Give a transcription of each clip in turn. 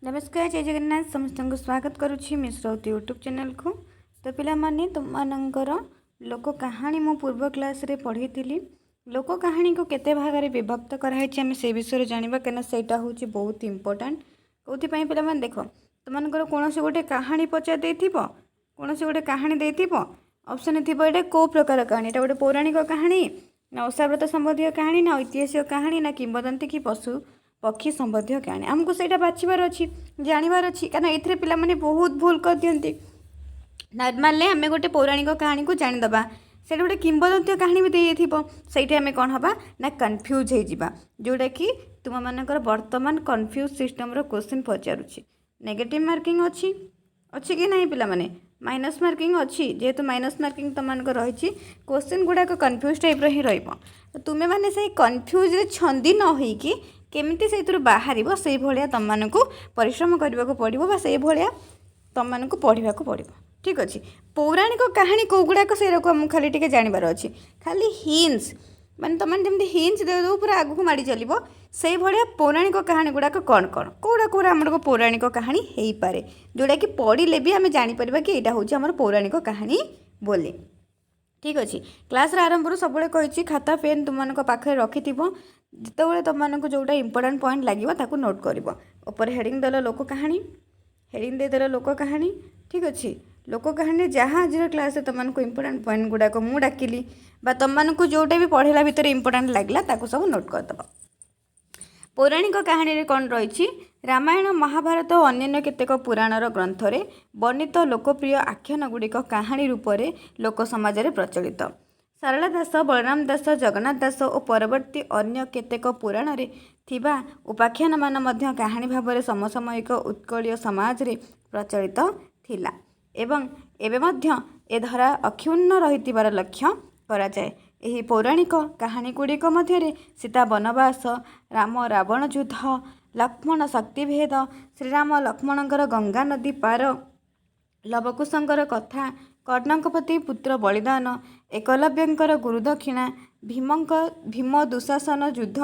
नमस्कार जय जगन्नाथ समस्त को स्वागत करुच्ची मिश्रौती यूट्यूब चैनल को। तो पिलामाने तुमମାନଙ୍କର लोक कहानी मो पूर्व क्लास रे पढ़ी थी। लोक कहानी को केते भाग रे विभक्त कराई आम से विषय जाना कहीं सेटा हूँ बहुत इंपोर्टाट कौन पिलामान देख तुमମାନଙ୍କର कौन से गोटे कहानी पचार कौन से गोटे कहानी देथिबो ऑप्शन थी ये कौ प्रकार कहानी एटा गोटे पौराणिक कहानी ना ओषाव्रत संबंधी कहानी ना ऐतिहासिक कहानी ना किंवदंती कि पशु पक्षी संबंधी कहानी आमको से बाछिबार अच्छी जानवर अच्छी कारण ये पिला माने बहुत भूल कर दियंती। नॉर्मल आम गोटे पौराणिक कहानी को जानीदबा से गोटे किंवदंती कहानी भी देथिबो सेठी आमे कोन हबा ना कन्फ्यूज हो जिबा जोटा कि तुम मानकर वर्तमान कन्फ्यूज सिस्टम रो क्वेश्चन पचारुछि। नेगेटिव मार्किंग अच्छी अच्छी कि नहीं पिला माने माइनस मार्किंग अच्छी जेहेतु माइनस मार्किंग तुम मानक रही क्वेश्चन गुड़ाक कन्फ्यूज टाइप ही तुम्हें मैंने से कन्फ्यूज छंदी न होइकी केमिति से बाहर से भाया तुम मानक परिश्रम करने को पड़ो से भाया तुम मानक पढ़ा पड़ो। ठीक अच्छे पौराणिक कहानी कौ गुड़ाक से खाली टे जानवर अच्छी खाली हिंस माने तुम जमी हिंस दे दो पूरा आगू माड़ी चलो से भाया पौराणिक कहानी गुड़ाक कौन कौन कौड़ा कौड़ा आम पौराणिक कहानी हो पाए जोटा कि पढ़ले भी आम जापर कि यहाँ हूँ आम पौराणिक कहानी बोली। ठीक अच्छे क्लास आरंभ सब कही खाता पेन तुम पाखे रखि जिते तुमको जोटा इंपोर्टाट पॉइंट लगे ताकू नोट कर हेडिंग देल लोक कहानी हेडिंग देदेल लोक कहानी। ठीक अच्छे लोक कहानी जहाँ आज क्लास तुमको इंपोर्टाट पॉइंट गुड़ाक मुझे डाकिली तुमको जोटा भी पढ़ेला भितर इंपोर्टाट लगे ताकू सब नोट करदेव। पौराणिक कहानी रे कौन रही रामायण महाभारत और अन्य केतेक पुराणर ग्रंथ रे वर्णित लोकप्रिय आख्यान गुड़िक कहानी रूप से लोक समाज रे प्रचलित। सारला दास बलराम दास जगन्नाथ दास और परवर्ती अन्य केतेक पुराण रे थिबा उपाख्यान मान मध्य कहानी भाव में समसामयिक उत्कलीय समाज रे प्रचलित थिला एवं एबे मध्य ए धारा अक्षुण्ण रहितिबार लक्ष्य करा जाए। एही पौराणिक कहानी गुड़िक मध्य सीता वनवास राम रावण युद्ध लक्ष्मण शक्तिभेद श्रीराम लक्ष्मणଙ୍କର गंगा नदी पार लवकुशଙ୍କର कथा कर्णଙ୍କ प्रति पुत्र बलिदान एकलव्यଙ୍କର गुरुदक्षिणा भीम दुशासन युद्ध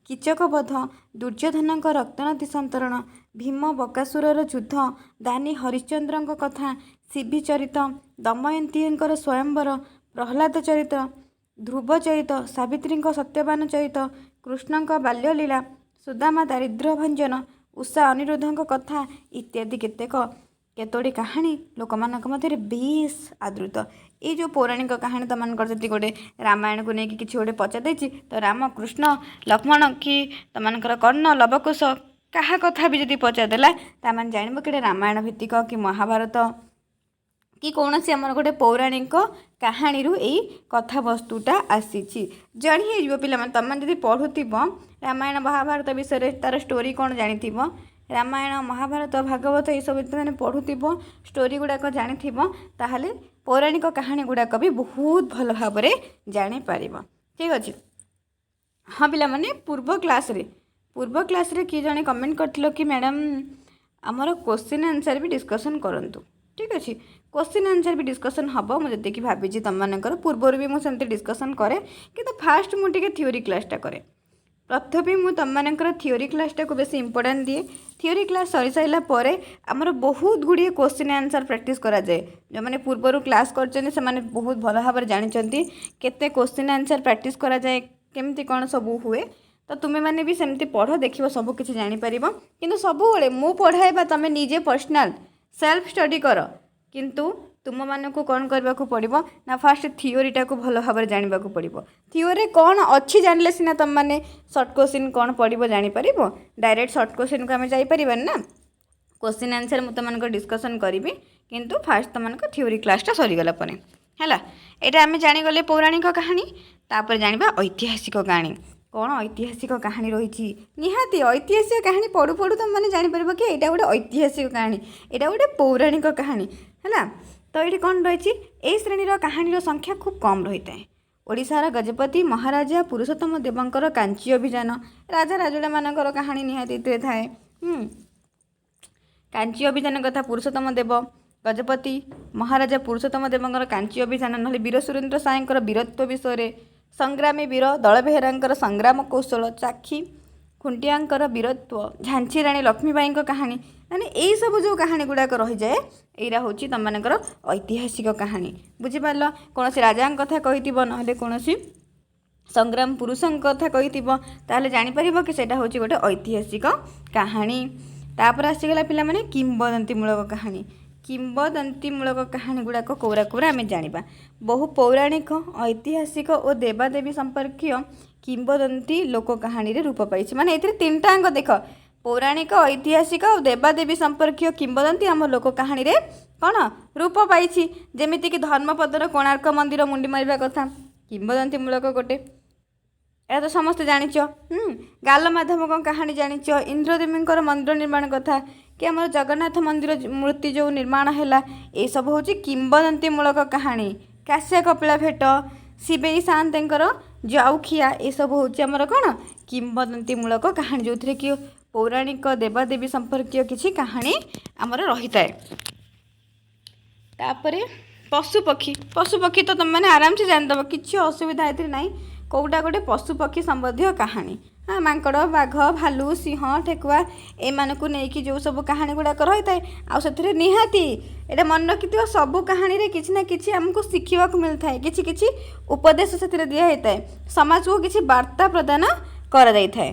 कीचकवध दुर्योधनଙ୍କ रक्तनदी संतरण भीम बकासुरर युद्ध दानी हरिश्चंद्रଙ୍କ कथा शिवी चरित दमयंतीଙ୍କର स्वयंवर प्रहलाद चरित ध्रुव चरित सावित्री सत्यवान चरित कृष्णଙ୍କ बाल्यलीला सुदामा दारिद्र्य भंजन उषा अनिरुद्धଙ୍କ कथा इत्यादि केतोड़ी कहानी लोक मध्य बेस आदृत। ये जो पौराणिक कहानी तुम जी गोटे रामायण को लेकिन किसी गोटे पचार तो राम कृष्ण लक्ष्मण कि तुम कर्ण लवकुश क्या कथा भी जब पचारदेला ताने जानव कि रामायण भित्तिक कि महाभारत कि कौन सी आमर गोटे पौराणिक कहानी रू यही कथावस्तुटा आसी जानी हो पे तुम जब पढ़ुव रामायण महाभारत विषय तार स्टोरी कौन जानी रामायण महाभारत भागवत ये सब मैंने पढ़ुव स्टोरी गुड़ाक जानी ताहले पौराणिक कहानी गुड़ाक भी बहुत भल भाव में जापर। ठीक अच्छे हाँ पिला माने पूर्व क्लास रे किए जड़े कमेंट कर कि मैडम आमर क्वेश्चन आंसर भी डिस्कसन करूँ। ठीक अच्छे क्वेश्चन आंसर भी डिस्कसन हम मुझे देखिए भाभी तुमर पूर्वर भी मुझे डिस्कसन करे कि फास्ट मुझे थ्योरी क्लासटा करे प्रथम मुझे तुमर थ्योरी क्लासटा को बेस इंपोर्टाट दिए थ्योरी क्लास सरी सारा पर आमर बहुत गुड़िए क्वेश्चन आंसर प्रैक्टिस करा जाए जो मैंने पूर्वर क्लास कर बहुत भल भाव में जानते केते क्वेश्चन आंसर प्रैक्टिस करा जाए केमती कौन सब हुए तो तुम्हें मैंने भी सेमती पढ़ देख सब किसी जापर कि सब मु पढ़ाइबा तुम निजे पर्सनाल सेल्फ स्टडी कर किंतु तुम मानक कौन करने को पड़ो ना फास्ट थ्योरीटा को भल भाव में जानवा पड़ो थ्योरी कौन अच्छी जानले सीना तुम मैंने सर्ट क्वेश्चन कौन पड़ो जापर डायरेक्ट सर्ट क्वेश्चन को आम जापर ना क्वेश्चन आंसर मुझे तुम डिस्कसन करी किंतु फास्ट तुम थ्योरी क्लासटा सरीगला है यहाँ आम जागले पौराणिक कहानी तापर जाना ऐतिहासिक कहानी कौन ऐतिहासिक कहानी रही निहाती ऐतिहासिक कहानी पढ़ु पढ़ु तुम मैंने जापर कि यहाँ गोटे ऐतिहासिक कहानी यहाँ गोटे पौराणिक कहानी है तो ये कौन रही श्रेणी कहानी संख्या खूब कम रही है। ओडिशार गजपति महाराजा पुरुषोत्तम देवंकर कांची अभियान राजा राजुड़ा मानकर कहानी निहाती थाए कांची अभियान कथा पुरुषोत्तम देव गजपति महाराजा पुरुषोत्तम देवंकर कांची अभियान ना वीर सुरेन्द्र सायंकर वीरत्व विषय संग्रामी वीर दलबेहरा संग्राम कौशल चाखी खुंटियाଙ୍କର ବୀରତ୍ୱ, ଝାନ୍ସୀ ରାଣୀ ଲକ୍ଷ୍ମୀବାईଙ୍କ କାହାଣୀ, ମାନେ ଏଇ ସବୁ ଯେଉଁ କାହାଣୀ ଗୁଡ଼ାକ ରହିଯାଏ ଏଇଟା ହେଉଛି ତୁମମାନଙ୍କର ଐତିହାସିକ କାହାଣୀ। ବୁଝିପାରିଲ? କୌଣସି ରାଜାଙ୍କ କଥା କହିଥିବ ନହେଲେ କୌଣସି ସଂଗ୍ରାମ ପୁରୁଷଙ୍କ କଥା କହିଥିବ ତାହେଲେ ଜାଣିପାରିବ କି ସେଇଟା ହେଉଛି ଗୋଟେ ଐତିହାସିକ କାହାଣୀ। ତାପରେ ଆସିଗଲା ପିଲାମାନେ କିମ୍ବଦନ୍ତୀମୂଳକ କାହାଣୀ। କିମ୍ବଦନ୍ତୀମୂଳକ କାହାଣୀ ଗୁଡ଼ାକ କୋଉରା କୋଉରା ଆମେ ଜାଣିବା। ବହୁ ପୌରାଣିକ, ଐତିହାସିକ ଓ ଦେବାଦେବୀ ସମ୍ପର୍କୀୟ କିମ୍ବଦନ୍ତୀ ଲୋକ କାହାଣୀରେ ରୂପ ପାଇଛି। ମାନେ ଏଥିରେ ତିନିଟା ଅଙ୍କ ଦେଖ, ପୌରାଣିକ, ଐତିହାସିକ ଆଉ ଦେବାଦେବୀ ସମ୍ପର୍କୀୟ କିମ୍ବଦନ୍ତୀ ଆମ ଲୋକ କାହାଣୀରେ କ'ଣ ରୂପ ପାଇଛି। ଯେମିତିକି ଧର୍ମପଦର କୋଣାର୍କ ମନ୍ଦିର ମୁଣ୍ଡି ମାରିବା କଥା କିମ୍ବଦନ୍ତୀମୂଳକ ଗୋଟେ, ଏହା ତ ସମସ୍ତେ ଜାଣିଛ। ଗାଲମାଧବଙ୍କ କାହାଣୀ ଜାଣିଛ, ଇନ୍ଦ୍ରଦେବୀଙ୍କର ମନ୍ଦିର ନିର୍ମାଣ କଥା, କି ଆମର ଜଗନ୍ନାଥ ମନ୍ଦିର ମୂର୍ତ୍ତି ଯେଉଁ ନିର୍ମାଣ ହେଲା, ଏସବୁ ହେଉଛି କିମ୍ବଦନ୍ତୀମୂଳକ କାହାଣୀ। କାଶ୍ୟା କପିଳା ଭେଟ, ଶିବେଇ ସାଆନ୍ତଙ୍କର ଜାଉଖିଆ, ଏସବୁ ହେଉଛି ଆମର କ'ଣ କିମ୍ବଦନ୍ତୀମୂଳକ କାହାଣୀ, ଯେଉଁଥିରେ କି ପୌରାଣିକ ଦେବାଦେବୀ ସମ୍ପର୍କୀୟ କିଛି କାହାଣୀ ଆମର ରହିଥାଏ। ତାପରେ ପଶୁପକ୍ଷୀ, ପଶୁପକ୍ଷୀ ତ ତୁମେମାନେ ଆରାମସେ ଜାଣିଦେବ, କିଛି ଅସୁବିଧା ଏଥିରେ ନାହିଁ। କେଉଁଟା ଗୋଟେ ପଶୁପକ୍ଷୀ ସମ୍ବନ୍ଧୀୟ କାହାଣୀ, ମାଙ୍କଡ଼, ବାଘ, ଭାଲୁ, ସିଂହ, ଠେକୁଆ, ଏମାନଙ୍କୁ ନେଇକି ଯେଉଁ ସବୁ କାହାଣୀ ଗୁଡ଼ାକ ରହିଥାଏ, ଆଉ ସେଥିରେ ନିହାତି ଏଇଟା ମନେ ରଖିଥିବ, ସବୁ କାହାଣୀରେ କିଛି ନା କିଛି ଆମକୁ ଶିଖିବାକୁ ମିଳିଥାଏ, କିଛି କିଛି ଉପଦେଶ ସେଥିରେ ଦିଆହେଇଥାଏ, ସମାଜକୁ କିଛି ବାର୍ତ୍ତା ପ୍ରଦାନ କରାଯାଇଥାଏ।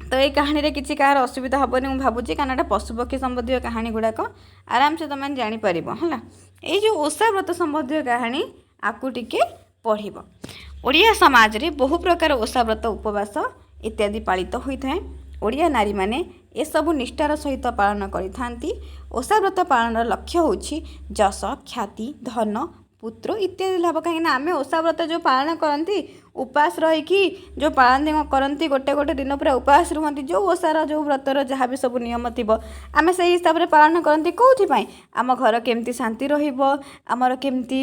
ତ ଏଇ କାହାଣୀରେ କିଛି କାହାର ଅସୁବିଧା ହେବନି ମୁଁ ଭାବୁଛି, କାରଣ ଏଇଟା ପଶୁପକ୍ଷୀ ସମ୍ବନ୍ଧୀୟ କାହାଣୀ ଗୁଡ଼ାକ ଆରାମସେ ତୁମେ ଜାଣିପାରିବ ହେଲା। ଏଇ ଯେଉଁ ଓଷା ବ୍ରତ ସମ୍ବନ୍ଧୀୟ କାହାଣୀ ଆକୁ ଟିକେ ପଢ଼ିବ। ଓଡ଼ିଆ ସମାଜରେ ବହୁ ପ୍ରକାର ଓଷା ବ୍ରତ, ଉପବାସ ଇତ୍ୟାଦି ପାଳିତ ହୋଇଥାଏ। ଓଡ଼ିଆ ନାରୀମାନେ ଏସବୁ ନିଷ୍ଠାର ସହିତ ପାଳନ କରିଥାନ୍ତି। ଓଷା ବ୍ରତ ପାଳନର ଲକ୍ଷ୍ୟ ହେଉଛି ଯଶ, ଖ୍ୟାତି, ଧନ, ପୁତ୍ର ଇତ୍ୟାଦି ଲାଭ। କାହିଁକିନା ଆମେ ଓଷା ବ୍ରତ ଯେଉଁ ପାଳନ କରନ୍ତି, ଉପାସ ରହିକି ଯେଉଁ ପାଳନ କରନ୍ତି, ଗୋଟେ ଗୋଟେ ଦିନ ପୁରା ଉପାସ ରୁହନ୍ତି, ଯେଉଁ ଓଷାର ଯେଉଁ ବ୍ରତର ଯାହା ବି ସବୁ ନିୟମ ଥିବ ଆମେ ସେଇ ହିସାବରେ ପାଳନ କରନ୍ତି। କେଉଁଥିପାଇଁ? ଆମ ଘର କେମିତି ଶାନ୍ତି ରହିବ, ଆମର କେମିତି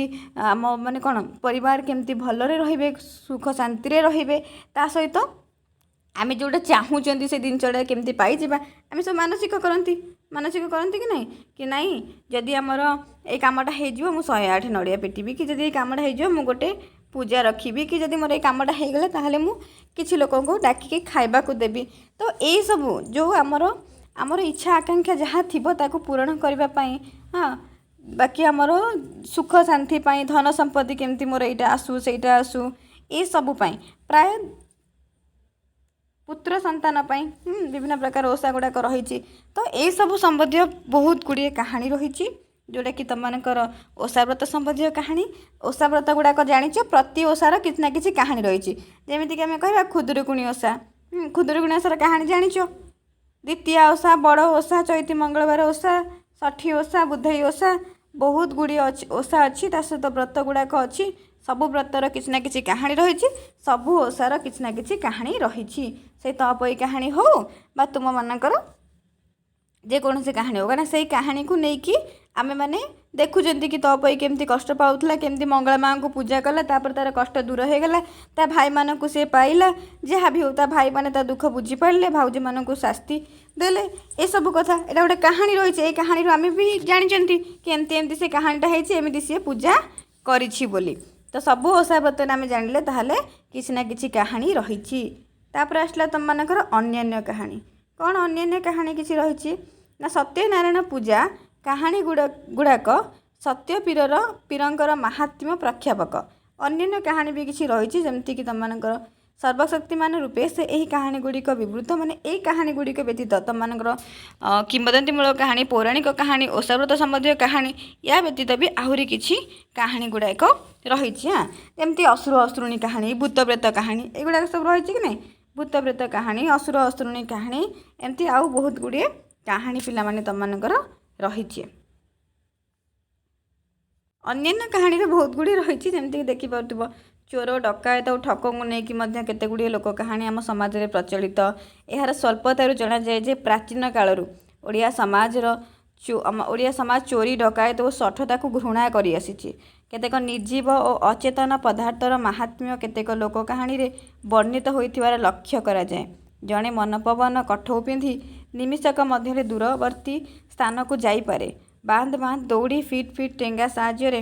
ଆମ ମାନେ କ'ଣ ପରିବାର କେମିତି ଭଲରେ ରହିବେ, ସୁଖ ଶାନ୍ତିରେ ରହିବେ, ତା ସହିତ ଆମେ ଯେଉଁଟା ଚାହୁଁଛନ୍ତି ସେ ଜିନିଷଟା କେମିତି ପାଇଯିବା, ଆମେ ସବୁ ମାନସିକ କରନ୍ତି କି ନାହିଁ, କି ନାହିଁ ଯଦି ଆମର ଏଇ କାମଟା ହେଇଯିବ ମୁଁ 108 ନଡ଼ିଆ ପିଟିବି, କି ଯଦି ଏଇ କାମଟା ହେଇଯିବ ମୁଁ ଗୋଟେ ପୂଜା ରଖିବି, କି ଯଦି ମୋର ଏଇ କାମଟା ହେଇଗଲା ତାହେଲେ ମୁଁ କିଛି ଲୋକଙ୍କୁ ଡାକିକି ଖାଇବାକୁ ଦେବି। ତ ଏଇସବୁ ଯେଉଁ ଆମର ଇଚ୍ଛା ଆକାଂକ୍ଷା ଯାହା ଥିବ ତାକୁ ପୂରଣ କରିବା ପାଇଁ, ବାକି ଆମର ସୁଖ ଶାନ୍ତି ପାଇଁ, ଧନ ସମ୍ପତ୍ତି କେମିତି ମୋର ଏଇଟା ଆସୁ ସେଇଟା ଆସୁ, ଏସବୁ ପାଇଁ, ପ୍ରାୟ ପୁତ୍ର ସନ୍ତାନ ପାଇଁ ବିଭିନ୍ନ ପ୍ରକାର ଓଷା ଗୁଡ଼ାକ ରହିଛି। ତ ଏଇସବୁ ସମ୍ବନ୍ଧୀୟ ବହୁତ ଗୁଡ଼ିଏ କାହାଣୀ ରହିଛି, ଯେଉଁଟାକି ତୁମମାନଙ୍କର ଓଷା ବ୍ରତ ସମ୍ବନ୍ଧୀୟ କାହାଣୀ। ଓଷା ବ୍ରତ ଗୁଡ଼ାକ ଜାଣିଛ, ପ୍ରତି ଓଷାର କିଛି ନା କିଛି କାହାଣୀ ରହିଛି। ଯେମିତିକି ଆମେ କହିବା ଖୁଦୁରୁକୁଣୀ ଓଷା, ଖୁଦୁରୁକୁଣୀ ଓଷାର କାହାଣୀ ଜାଣିଛ। ଦ୍ୱିତୀୟା ଓଷା, ବଡ଼ ଓଷା, ଚୈତି ମଙ୍ଗଳବାର ଓଷା, ଷଠି ଓଷା, ବୁଧେଇ ଓଷା, ବହୁତ ଗୁଡ଼ିଏ ଓଷା ଅଛି, ତା ସହିତ ବ୍ରତ ଗୁଡ଼ାକ ଅଛି। ସବୁ ବ୍ରତର କିଛି ନା କିଛି କାହାଣୀ ରହିଛି, ସବୁ ଓଷାର କିଛି ନା କିଛି କାହାଣୀ ରହିଛି। ସେଇ ତଅପୋଇ କାହାଣୀ ହେଉ ବା ତୁମମାନଙ୍କର ଯେକୌଣସି କାହାଣୀ ହେଉ, କାରଣ ସେଇ କାହାଣୀକୁ ନେଇକି ଆମେମାନେ ଦେଖୁଛନ୍ତି କି ତଅପୋଇ କେମିତି କଷ୍ଟ ପାଉଥିଲା, କେମିତି ମଙ୍ଗଳା ମା'ଙ୍କୁ ପୂଜା କଲା, ତାପରେ ତା'ର କଷ୍ଟ ଦୂର ହୋଇଗଲା, ତା ଭାଇମାନଙ୍କୁ ସେ ପାଇଲା, ଯାହା ବି ହେଉ ତା ଭାଇମାନେ ତା ଦୁଃଖ ବୁଝିପାରିଲେ, ଭାଉଜମାନଙ୍କୁ ଶାସ୍ତି ଦେଲେ, ଏସବୁ କଥା ଏଇଟା ଗୋଟେ କାହାଣୀ ରହିଛି। ଏଇ କାହାଣୀରୁ ଆମେ ବି ଜାଣିଛନ୍ତି କି ଏମିତି ଏମିତି ସେ କାହାଣୀଟା ହେଇଛି, ଏମିତି ସିଏ ପୂଜା କରିଛି ବୋଲି। ତ ସବୁ ଓଷା ବ୍ରତରେ ଆମେ ଜାଣିଲେ ତାହେଲେ କିଛି ନା କିଛି କାହାଣୀ ରହିଛି। ତାପରେ ଆସିଲା ତୁମମାନଙ୍କର ଅନ୍ୟାନ୍ୟ କାହାଣୀ। କ'ଣ ଅନ୍ୟାନ୍ୟ କାହାଣୀ କିଛି ରହିଛି ନା, ସତ୍ୟନାରାୟଣ ପୂଜା କାହାଣୀ ଗୁଡ଼ାକ ସତ୍ୟ ପୀରଙ୍କର ମାହାତ୍ମ୍ୟ ପ୍ରଖ୍ୟାପକ। ଅନ୍ୟାନ୍ୟ କାହାଣୀ ବି କିଛି ରହିଛି, ଯେମିତିକି ତୁମମାନଙ୍କର ସର୍ବଶକ୍ତିମାନ ରୂପେ ସେ ଏହି କାହାଣୀ ଗୁଡ଼ିକ ବିବୃତ, ମାନେ ଏଇ କାହାଣୀ ଗୁଡ଼ିକ ବ୍ୟତୀତ ତୁମମାନଙ୍କର କିମ୍ବଦନ୍ତୀମୂଳକ କାହାଣୀ, ପୌରାଣିକ କାହାଣୀ, ଓଷା ବ୍ରତ ସମ୍ବନ୍ଧୀୟ କାହାଣୀ, ୟା ବ୍ୟତୀତ ବି ଆହୁରି କିଛି କାହାଣୀ ଗୁଡ଼ାକ ରହିଛି। ଯେମିତି ଅସୁର ଅସୁରୁଣୀ କାହାଣୀ, ଭୂତପ୍ରେତ କାହାଣୀ, ଏଗୁଡ଼ାକ ସବୁ ରହିଛି କି ନାହିଁ। ଭୂତପ୍ରେତ କାହାଣୀ, ଅସୁର ଅସୁରୁଣୀ କାହାଣୀ, ଏମିତି ଆଉ ବହୁତ ଗୁଡ଼ିଏ କାହାଣୀ ପିଲାମାନେ ତୁମମାନଙ୍କର ରହିଛି। ଅନ୍ୟାନ୍ୟ କାହାଣୀରେ ବହୁତ ଗୁଡ଼ିଏ ରହିଛି, ଯେମିତିକି ଦେଖିପାରୁଥିବ ଚୋର, ଡକାୟତ ଓ ଠକଙ୍କୁ ନେଇକି ମଧ୍ୟ କେତେ ଗୁଡ଼ିଏ ଲୋକ କାହାଣୀ ଆମ ସମାଜରେ ପ୍ରଚଳିତ। ଏହାର ସ୍ୱଳ୍ପତାରୁ ଜଣାଯାଏ ଯେ ପ୍ରାଚୀନ କାଳରୁ ଓଡ଼ିଆ ସମାଜ ଚୋରି, ଡକାୟତ ଓ ଶଠତାକୁ ଘୃଣା କରିଆସିଛି। କେତେକ ନିର୍ଜୀବ ଓ ଅଚେତନ ପଦାର୍ଥର ମାହାତ୍ମ୍ୟ କେତେକ ଲୋକ କାହାଣୀରେ ବର୍ଣ୍ଣିତ ହୋଇଥିବାର ଲକ୍ଷ୍ୟ କରାଯାଏ। ଜଣେ ମନପବନ କଠଉ ପିନ୍ଧି ନିମିଷକ ମଧ୍ୟରେ ଦୂରବର୍ତ୍ତୀ ସ୍ଥାନକୁ ଯାଇପାରେ। ବାନ୍ଧ ଦୌଡ଼ି, ଫିଟ୍ ଟେଙ୍ଗା ସାହାଯ୍ୟରେ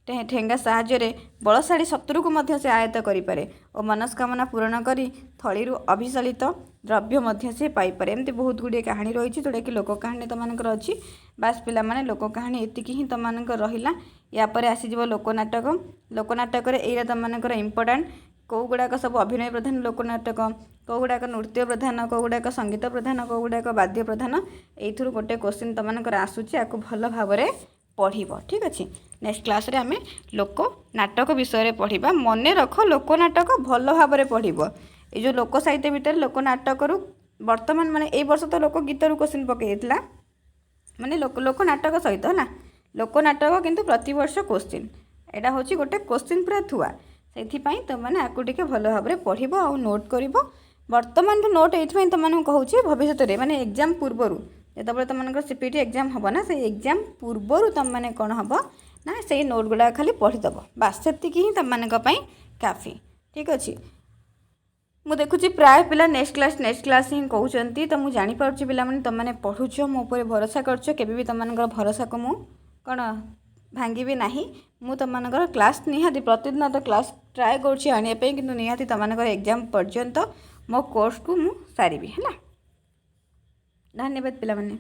ठेंगा साहाय्य बलशाड़ी शत्रु को मध्य से आयत्त करें और मनस्कामना पूरण करी थली अभिशालित द्रव्य मध्य से पाइपे। एमती बहुत गुड़िए कहानी रही जोटा कि लोक कहानी तुमकर अच्छी। बास पिला माने लोक कहानी एतिकी ही तुमकर रहा। यापर आसीज लोकनाटक। लोकनाटक ये तुमकर इम्पोर्टाट कौ गुड़ाक सब अभिनय प्रधान लोकनाटक, कौ गुड़ाक नृत्य प्रधान, कौ गुड़ाक संगीत प्रधान, कौ गुड़ाक वाद्य प्रधान। एथुरु गोटे क्वेश्चन तुमकर आसूची आपको भल भाव पढ़। ठीक अच्छे। नेक्स्ट क्लास रे आमे लोक नाटक विषय पढ़ा। मन रख लोकनाटक भल भाव पढ़। ये जो लोक साहित्य भितर लोकनाटक वर्तमान माने ए वर्ष तो लोकगीत क्वेश्चन पकई माने लोकनाटक सहित है लोकनाटक किंतु प्रति वर्ष क्वेश्चन एटा हूँ गोटे क्वेश्चन पूरा थुआ से तुमने आपको टे भल भाव पढ़ और नोट कर। वर्तमान जो नोट ये तुमको कहूँ भविष्य में माने एग्जाम पूर्वर जो तुम सीपीटी एग्जाम हम ना से एग्जाम पूर्वर तुम मैंने कौन हम ना से नोट गुड़ा खाली पढ़ीदेव। बास से ही तुम काफ़ी। ठीक अच्छे। मु देखुची प्राय पिला नेक्स्ट क्लास ही कहते तो मुझे जापार पिला तुमने पढ़ुच मो पर भरोसा करछ केबे भी तुम भरोसा को मु कौन भांगी ना। मु तुमकर क्लास निहाती प्रतिदिन तो क्लास ट्राए करने कि निहाती तुमकर एग्जाम पर्यंत मो कोर्स को मु सारी है। धन्यवाद पिला माने।